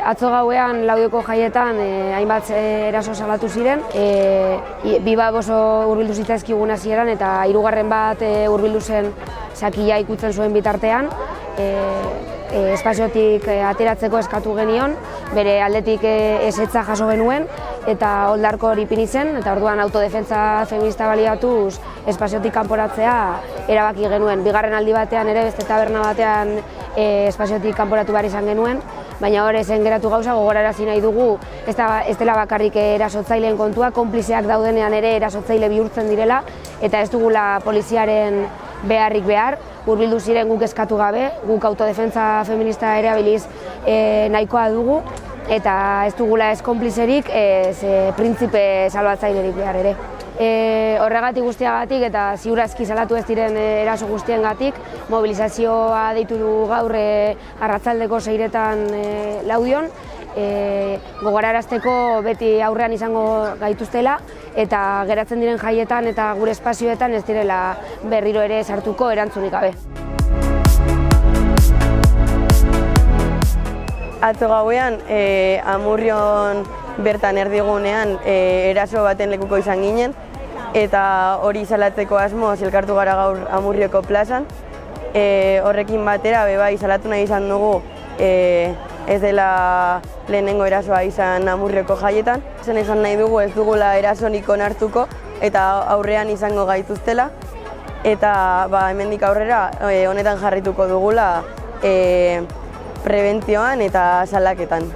Atzo gauean Laudioko jaietan hainbat eraso salatu ziren. Bi bat oso hurbildu zitzaizkigun hasieran eta hirugarren bat hurbildu zen sakila ikutzen zuen bitartean. Espaziotik ateratzeko eskatu genion, bere aldetik ezetza jaso genuen eta oldarko hori ipini zen, eta orduan autodefentsa feminista baliatuz espaziotik kanporatzea erabaki genuen. Bigarren aldi batean ere beste taberna batean espaziotik kanporatu behar izan genuen, baina hor ezen geratu gauza gogorarazi nahi dugu ez dela bakarrik erasotzaileen kontua, konplizeak daudenean ere erasotzaile bihurtzen direla eta ez dugula poliziaren beharrik behar, hurbildu ziren guk eskatu gabe, guk autodefentsa feminista erabiliz nahikoa dugu eta ez dugula ez konplizerik, ez printzipe salbatzailerik behar ere. Horregatik guztiagatik eta ziurazki salatu ez diren eraso guztiengatik, mobilizazioa deitu du gaur arratsaldeko 6etan Laudion, gogorarazteko beti aurrean izango gaituztela eta geratzen diren jaietan eta gure espazioetan ez direla berriro ere sartuko erantzunik gabe. Atzo gauean, Amurrion bertan erdigunean eraso baten lekuko izan ginen eta hori salatzeko asmoz elkartu gara gaur Amurrioko plazan. Horrekin batera bai salatu nahi izan dugu ez dela lehenengo erasoa izan Amurrioko jaietan. Zen esan nahi dugu ez dugula erasonik onartuko eta aurrean izango gaituztela eta hemendik aurrera honetan jarrituko dugula prebentzioan eta salaketan.